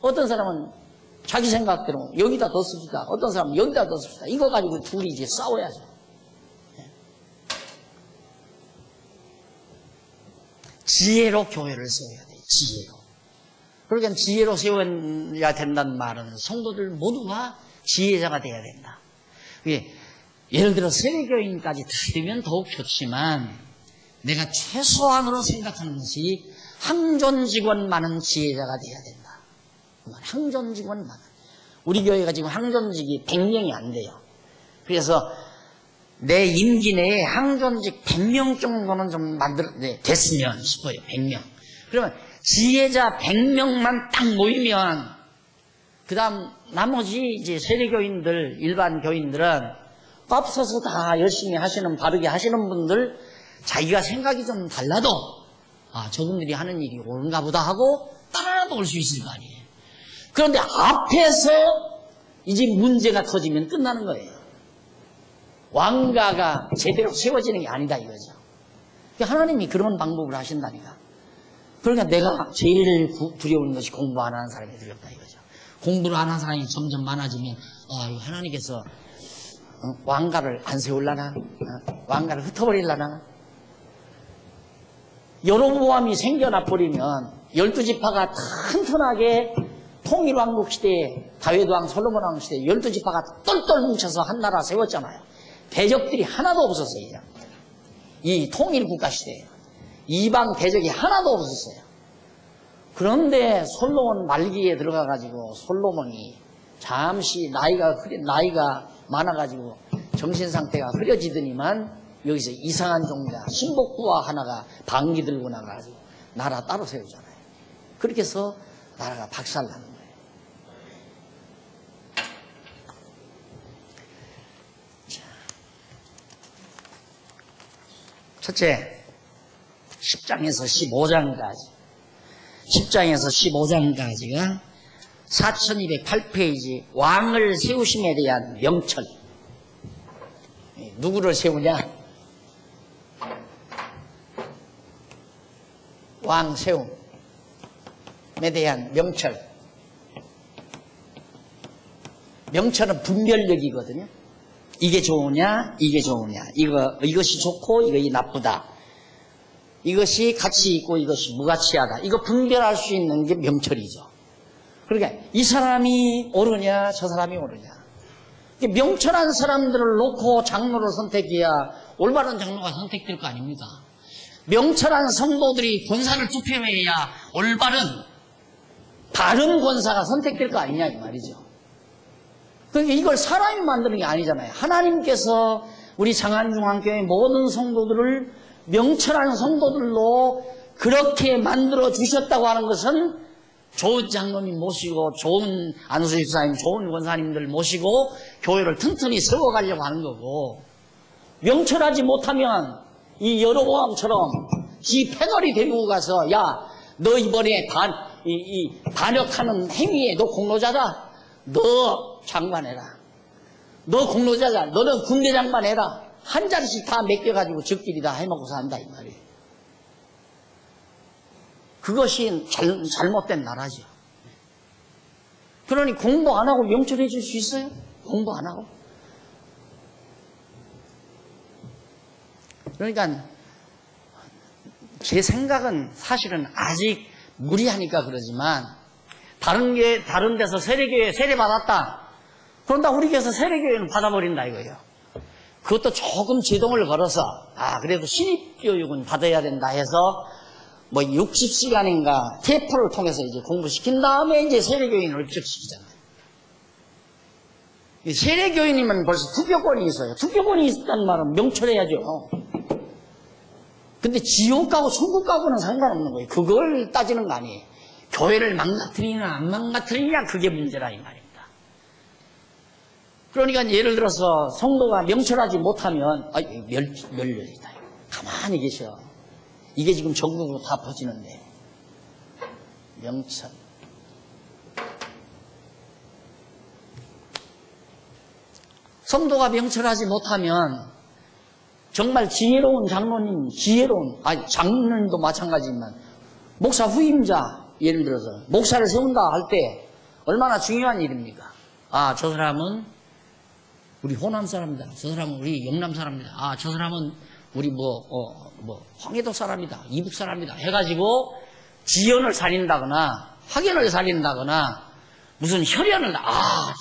Speaker 1: 어떤 사람은 자기 생각대로 여기다 더 씁시다. 어떤 사람은 여기다 더 씁시다. 이거 가지고 둘이 이제 싸워야죠. 지혜로 교회를 세워야 돼요. 지혜로. 그러니까 지혜로 세워야 된다는 말은 성도들 모두가 지혜자가 돼야 된다. 예를 들어 세례교인까지 다 되면 더욱 좋지만 내가 최소한으로 생각하는 것이 항존직원 많은 지혜자가 돼야 된다. 항존직원 많은. 우리 교회가 지금 항존직이 100명이 안 돼요. 그래서 내 임기 내에 항존직 100명 정도는 좀 됐으면 싶어요. 100명. 그러면 지혜자 100명만 딱 모이면 그 다음 나머지 이제 세례교인들 일반 교인들은 앞서서 다 열심히 하시는 바르게 하시는 분들 자기가 생각이 좀 달라도 저분들이 하는 일이 옳은가 보다 하고 따라도 올 수 있을 거 아니에요. 그런데 앞에서 이제 문제가 터지면 끝나는 거예요. 왕가가 제대로 세워지는 게 아니다 이거죠. 하나님이 그런 방법을 하신다니까. 그러니까 내가 제일 두려운 것이 공부 안 하는 사람이 두렵다 이거죠. 공부를 안 하는 사람이 점점 많아지면 하나님께서 왕가를 안 세울라나? 왕가를 흩어버릴라나? 여로보암이 생겨나 버리면 12지파가 튼튼하게 통일왕국 시대에 다윗왕 솔로몬 왕 시대에 12지파가 똘똘 뭉쳐서 한 나라 세웠잖아요. 대적들이 하나도 없었어요. 이 통일국가 시대에 이방 대적이 하나도 없었어요. 그런데 솔로몬 말기에 들어가가지고 솔로몬이 잠시 나이가 많아가지고 정신상태가 흐려지더니만 여기서 이상한 종자, 신복부와 하나가 방기 들고 나가지고 나라 따로 세우잖아요. 그렇게 해서 나라가 박살나는 거예요. 자, 첫째, 10장에서 15장까지. 10장에서 15장까지가 4208페이지 왕을 세우심에 대한 명철. 누구를 세우냐? 왕 세움에 대한 명철. 명철은 분별력이거든요. 이게 좋으냐, 이게 좋으냐. 이것이 좋고 이것이 나쁘다. 이것이 가치 있고 이것이 무가치하다. 이거 분별할 수 있는 게 명철이죠. 그러니까 이 사람이 옳으냐, 저 사람이 옳으냐. 명철한 사람들을 놓고 장로를 선택해야 올바른 장로가 선택될 거 아닙니까? 명철한 성도들이 권사를 투표해야 올바른 바른 권사가 선택될 거 아니냐 이 말이죠. 그러니까 이걸 사람이 만드는 게 아니잖아요. 하나님께서 우리 장안중앙교회 모든 성도들을 명철한 성도들로 그렇게 만들어 주셨다고 하는 것은 좋은 장로님 모시고 좋은 안수 집사님, 좋은 권사님들 모시고 교회를 튼튼히 세워가려고 하는 거고, 명철하지 못하면 이 여로보암처럼 지 패널이 데리고 가서 야, 너 이번에 반역하는 행위에 너 공로자다. 너 장관해라. 너 공로자다. 너는 군대 장관해라. 한 자리씩 다 맡겨가지고 적끼리 다 해먹고 산다 이 말이에요. 그것이 잘못된 나라죠. 그러니 공부 안 하고 명철해 줄 수 있어요? 공부 안 하고. 그러니까 제 생각은 사실은 아직 무리하니까 그러지만 다른 데서 세례교회 세례받았다. 그런다 우리 교회에서 세례교회는 받아버린다 이거예요. 그것도 조금 제동을 걸어서 그래도 신입교육은 받아야 된다 해서 뭐 60시간인가 테이프를 통해서 이제 공부시킨 다음에 이제 세례교인을 입적시키잖아요. 세례교인이면 벌써 투표권이 있어요. 투표권이 있다는 말은 명철해야죠. 근데 지옥 가고 천국 가고는 상관없는 거예요. 그걸 따지는 거 아니에요. 교회를 망가뜨리냐 안 망가뜨리냐 그게 문제라 이 말입니다. 그러니까 예를 들어서 성도가 명철하지 못하면 멸렬이다. 가만히 계셔. 이게 지금 전국으로 다 퍼지는데. 명철. 성도가 명철하지 못하면 정말 지혜로운 장로님, 장로님도 마찬가지지만 목사 후임자, 예를 들어서 목사를 세운다 할 때 얼마나 중요한 일입니까? 저 사람은 우리 호남 사람이다. 저 사람은 우리 영남 사람이다. 저 사람은 우리 황해도 사람이다. 이북 사람이다. 해가지고 지연을 살린다거나 확연을 살린다거나 무슨 혈연을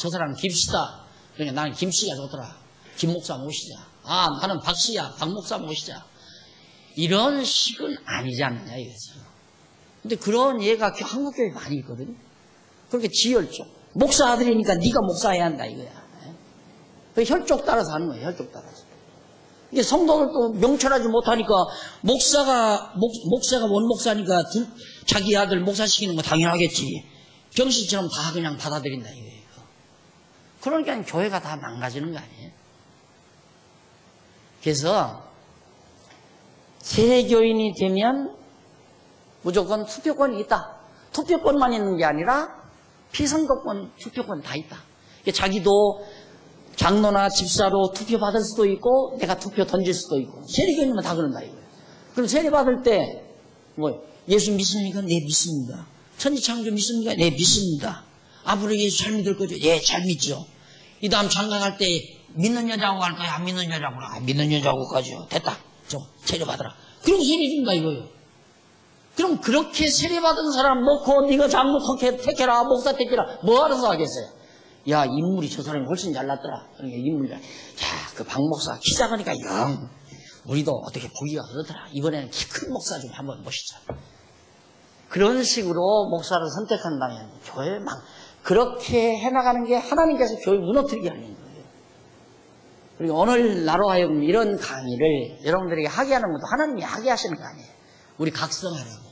Speaker 1: 저 사람은 김씨다. 그러니까 나는 김씨가 좋더라. 김 목사 모시자. 나는 박씨야. 박 목사 모시자. 이런 식은 아니지 않느냐 이거죠. 근데 그런 예가 한국교회에 많이 있거든요. 그렇게 지혈적. 목사 아들이니까 네가 목사해야 한다 이거야. 그 혈족 따라서 하는 거예요. 혈족 따라서. 이게 성도들도 명철하지 못하니까 목사가 원목사니까 자기 아들 목사시키는 거 당연하겠지. 병실처럼 다 그냥 받아들인다 이거예요. 그러니까 교회가 다 망가지는 거 아니에요. 그래서 세교인이 되면 무조건 투표권이 있다. 투표권만 있는 게 아니라 피선거권, 투표권 다 있다. 자기도 장로나 집사로 투표 받을 수도 있고 내가 투표 던질 수도 있고 세례교인이면 다 그런다 이거예요. 그럼 세례 받을 때 예수 믿습니까? 네 믿습니다. 천지창조 믿습니까? 네 믿습니다. 앞으로 예수 잘 믿을 거죠? 예, 잘 믿죠. 이 다음 장가갈 때 믿는 여자하고 갈 거야? 안 믿는 여자하고? 믿는 여자하고 가죠. 됐다. 세례 받으라. 그럼 세례 준다 이거예요. 그럼 그렇게 세례 받은 사람 놓고 네가 장로 택해라, 목사 택해라, 뭐 알아서 하겠어요? 야, 인물이 저 사람이 훨씬 잘났더라. 그러니까 인물이, 그 박 목사 키 작으니까 우리도 어떻게 보기가 그렇더라. 이번에는 키 큰 목사 좀 한번 모시자. 그런 식으로 목사를 선택한다면 교회 그렇게 해나가는 게 하나님께서 교회 무너뜨리게 하는 거예요. 그리고 오늘 나로 하여금 이런 강의를 여러분들에게 하게 하는 것도 하나님이 하게 하시는 거 아니에요. 우리 각성하라고.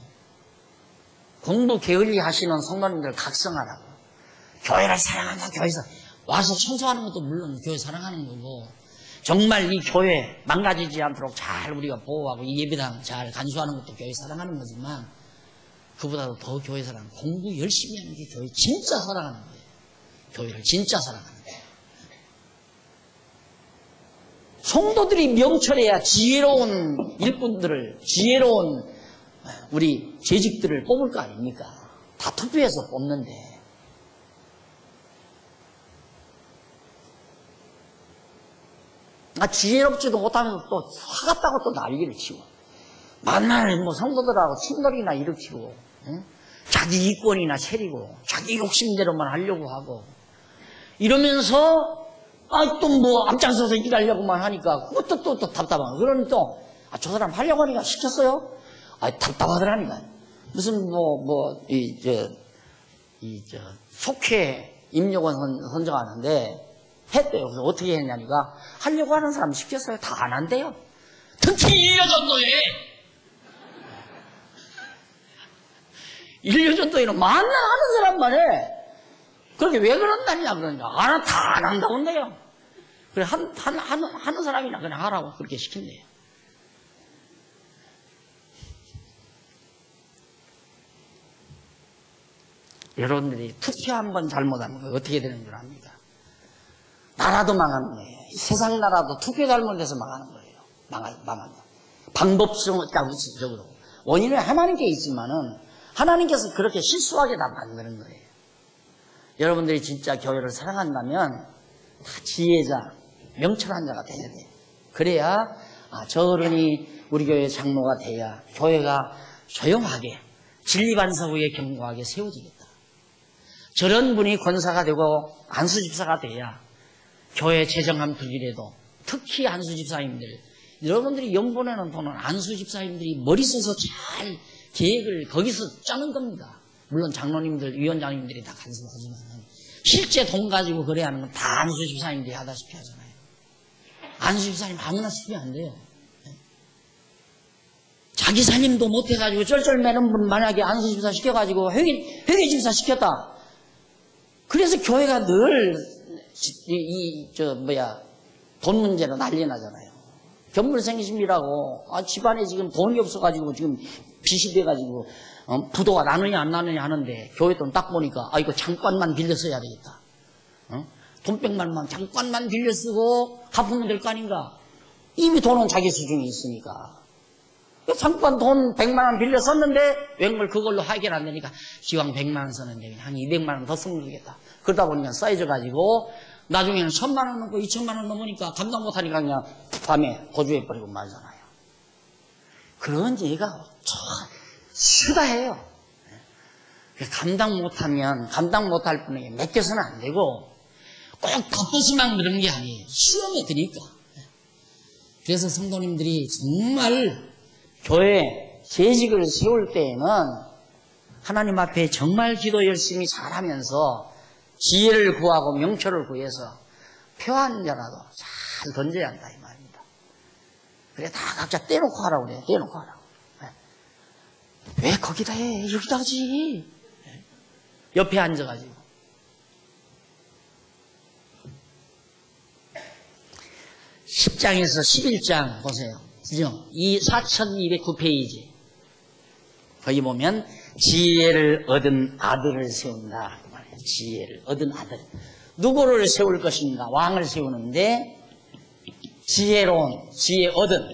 Speaker 1: 공부 게을리 하시는 성도님들 각성하라고. 교회를 사랑한다. 교회에서 와서 청소하는 것도 물론 교회 사랑하는 거고, 정말 이 교회 망가지지 않도록 잘 우리가 보호하고 이 예배당 잘 간수하는 것도 교회 사랑하는 거지만, 그보다도 더 교회 사랑, 공부 열심히 하는 게 교회 진짜 사랑하는 거예요. 교회를 진짜 사랑하는 거예요. 성도들이 명철해야 지혜로운 일꾼들을, 지혜로운 우리 재직들을 뽑을 거 아닙니까? 다 투표해서 뽑는데. 지혜롭지도 못하면서 또 화같다고 또 난리를 치고, 만날 뭐 성도들하고 친돌이나 일으키고, 응? 자기 이권이나 차리고, 자기 욕심대로만 하려고 하고, 이러면서 또 뭐 앞장서서 일하려고만 하니까 그것도 또 답답하고, 그러니 또 저 사람 하려고 하니까 시켰어요? 답답하더라니까. 무슨 속회 임력원 선정하는데 했대요. 그래서 어떻게 했냐니까, 하려고 하는 사람 시켰어요. 다 안 한대요. 특히 일여전도에. 일여전도에는 만나 하는 사람만 해. 그렇게 왜 그런다냐 그러니까, 다 안 한다고 한대요. 그래, 하는 사람이나 그냥 하라고 그렇게 시킨대요. 여러분들이 투표 한번 잘못하면 어떻게 되는 줄 압니까? 나라도 망하는 거예요. 세상 나라도 투표 잘못해서 망하는 거예요. 망하는. 방법적으로. 원인은 하나님께 있지만은, 하나님께서 그렇게 실수하게 다 만드는 거예요. 여러분들이 진짜 교회를 사랑한다면, 다 지혜자, 명철한 자가 돼야 돼요. 그래야, 저 어른이 우리 교회 장로가 돼야 교회가 조용하게, 진리반석 위에 견고하게 세워지겠다. 저런 분이 권사가 되고 안수집사가 돼야 교회 재정한 불길에도, 특히 안수집사님들, 여러분들이 연보내는 돈은 안수집사님들이 머리 써서 잘 계획을 거기서 짜는 겁니다. 물론 장로님들, 위원장님들이 다 간섭하지만 실제 돈 가지고 그래야 하는 건 다 안수집사님들이 하다시피 하잖아요. 안수집사님 아무나 시키면 안 돼요. 자기 살림도 못해가지고 쩔쩔매는 분 만약에 안수집사 시켜가지고 회계집사 시켰다. 그래서 교회가 늘 돈 문제로 난리 나잖아요. 견물생심이라고, 집안에 지금 돈이 없어가지고 지금 빚이 돼가지고 부도가 나느냐 안 나느냐 하는데, 교회 돈 딱 보니까 이거 잠깐만 빌려 써야 되겠다. 돈 100만만 잠깐만 빌려 쓰고 갚으면 될 거 아닌가. 이미 돈은 자기 수중에 있으니까. 잠깐 돈 100만원 빌려 썼는데 웬걸 그걸로 해결 안 되니까, 기왕 100만원 썼는데 그냥 한 200만원 더 쓰면 되겠다. 그러다 보니까 쌓여져가지고 나중에는 1000만원 넘고 2000만원 넘으니까 감당 못하니까 그냥 밤에 고주해버리고 말잖아요. 그런 얘가 수다해요. 감당 못하면 감당 못할 분에게 맡겨서는 안 되고, 꼭 겉도시만 그런 게 아니에요. 시험에 드니까. 그래서 성도님들이 정말 교회 재직을 세울 때에는 하나님 앞에 정말 기도 열심히 잘하면서 지혜를 구하고 명철을 구해서 표 한 자라도 잘 던져야 한다 이 말입니다. 그래, 다 각자 떼놓고 하라고 그래요. 떼놓고 하라고. 왜 거기다 해? 여기다 하지. 옆에 앉아가지고. 10장에서 11장 보세요. 그죠? 이 4209페이지. 거기 보면 지혜를 얻은 아들을 세운다. 그 말이에요. 지혜를 얻은 아들. 누구를 세울 것인가? 왕을 세우는데, 지혜로운, 지혜 얻은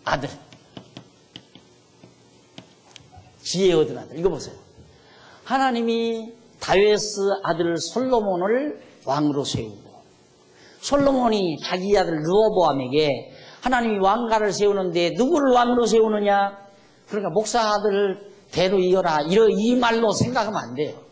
Speaker 1: 아들. 지혜 얻은 아들. 이거 보세요. 하나님이 다윗의 아들 솔로몬을 왕으로 세우고, 솔로몬이 자기 아들 르호보암에게 하나님이 왕가를 세우는데 누구를 왕으로 세우느냐? 그러니까 목사 아들을 대로 이어라. 이 말로 생각하면 안 돼요.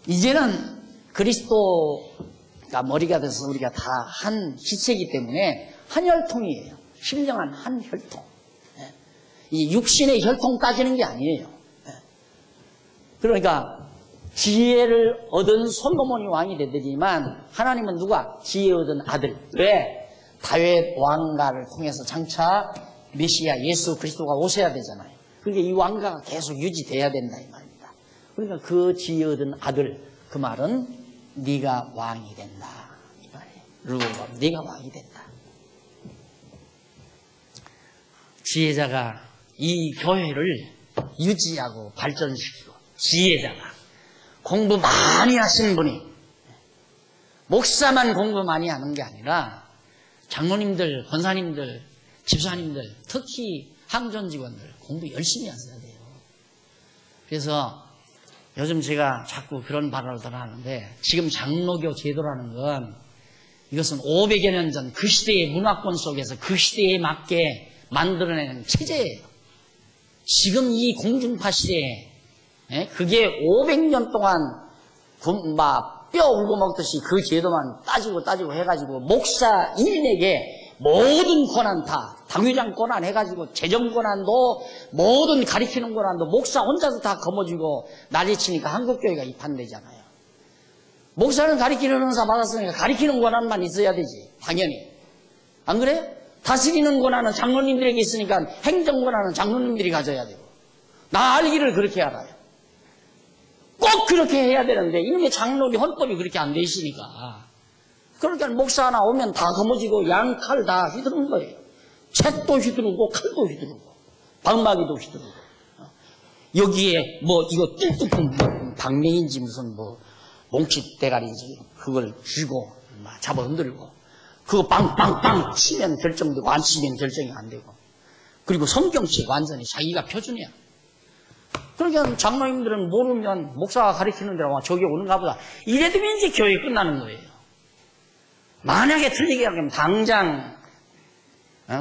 Speaker 1: 이제는 그리스도가 머리가 돼서 우리가 다 한 지체이기 때문에 한 혈통이에요. 신령한 한 혈통. 이 육신의 혈통 따지는 게 아니에요. 그러니까 지혜를 얻은 솔로몬이 왕이 되더니만 하나님은 누가? 지혜 얻은 아들. 왜? 다윗 왕가를 통해서 장차 메시아 예수 그리스도가 오셔야 되잖아요. 그러니까 이 왕가가 계속 유지돼야 된다 이 말입니다. 그러니까 그 지혜 얻은 아들, 그 말은 네가 왕이 된다 이 말이에요. 르호보암, 네가 왕이 된다. 지혜자가 이 교회를 유지하고 발전시키고, 지혜자가 공부 많이 하신 분이, 목사만 공부 많이 하는 게 아니라 장로님들, 권사님들, 집사님들, 특히 항전 직원들 공부 열심히 하셔야 돼요. 그래서 요즘 제가 자꾸 그런 발언을 하는데, 지금 장로교 제도라는 건 이것은 500여 년 전 그 시대의 문화권 속에서 그 시대에 맞게 만들어내는 체제예요. 지금 이 공중파 시대에 그게 500년 동안 뼈 울고 먹듯이 그 제도만 따지고 해가지고 목사 1인에게 모든 권한 다, 당회장 권한 해가지고 재정 권한도, 모든 가리키는 권한도 목사 혼자서 다 거머쥐고 난리치니까 한국교회가 이판되잖아요. 목사는 가리키는 은사 받았으니까 가리키는 권한만 있어야 되지, 당연히. 안 그래? 다스리는 권한은 장로님들에게 있으니까 행정 권한은 장로님들이 가져야 되고, 나 알기를 그렇게 알아요. 꼭 그렇게 해야 되는데 이놈의 장로교 헌법이 그렇게 안 돼 있으니까, 그러니까 목사 하나 오면 다 거머쥐고 양칼 다 휘두르는 거예요. 책도 휘두르고 칼도 휘두르고 방마기도 휘두르고, 여기에 뭐 이거 뚱뚱뚱 방맹인지 무슨 뭐 몽치 대가리인지 그걸 쥐고 막 잡아 흔들고, 그거 빵빵빵 치면 결정되고 안 치면 결정이 안 되고, 그리고 성경책 완전히 자기가 표준이야. 그러니까 장로님들은 모르면 목사가 가르치는 대로 저기 오는가 보다 이래도 이제 교회 끝나는 거예요. 만약에 틀리게 하면 당장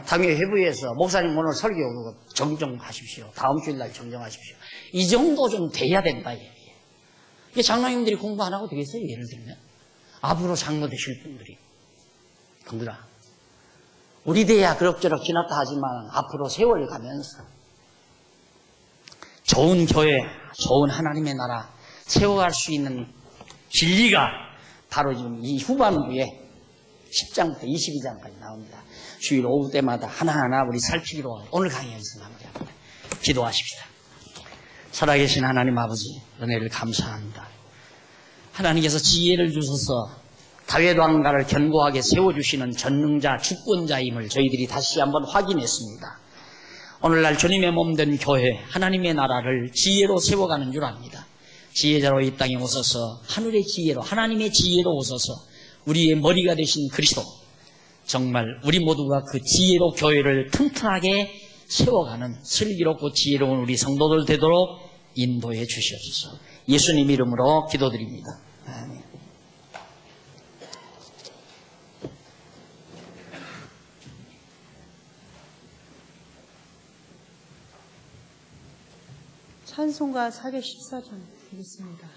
Speaker 1: 당회 회부에서 목사님 오늘 설교 그거 정정하십시오. 다음 주일날 정정하십시오. 이 정도 좀 돼야 된다 얘기예요. 이게 장로님들이 공부 안 하고 되겠어요? 예를 들면 앞으로 장로 되실 분들이, 동들아, 우리 대야 그럭저럭 지났다 하지만 앞으로 세월 가면서 좋은 교회, 좋은 하나님의 나라 세워갈 수 있는 진리가 바로 지금 이 후반부에 10장부터 22장까지 나옵니다. 주일 오후 때마다 하나하나 우리 살피기로 오늘 강의에서 마무리합니다. 기도하십시다. 살아계신 하나님 아버지, 은혜를 감사합니다. 하나님께서 지혜를 주셔서 다윗 왕가를 견고하게 세워주시는 전능자, 주권자임을 저희들이 다시 한번 확인했습니다. 오늘날 주님의 몸된 교회, 하나님의 나라를 지혜로 세워가는 줄 압니다. 지혜자로 이 땅에 오셔서 하늘의 지혜로, 하나님의 지혜로 오셔서 우리의 머리가 되신 그리스도, 정말 우리 모두가 그 지혜로 교회를 튼튼하게 세워가는 슬기롭고 지혜로운 우리 성도들 되도록 인도해 주시옵소서. 예수님 이름으로 기도드립니다. 아멘.
Speaker 2: 찬송가 414장 드리겠습니다.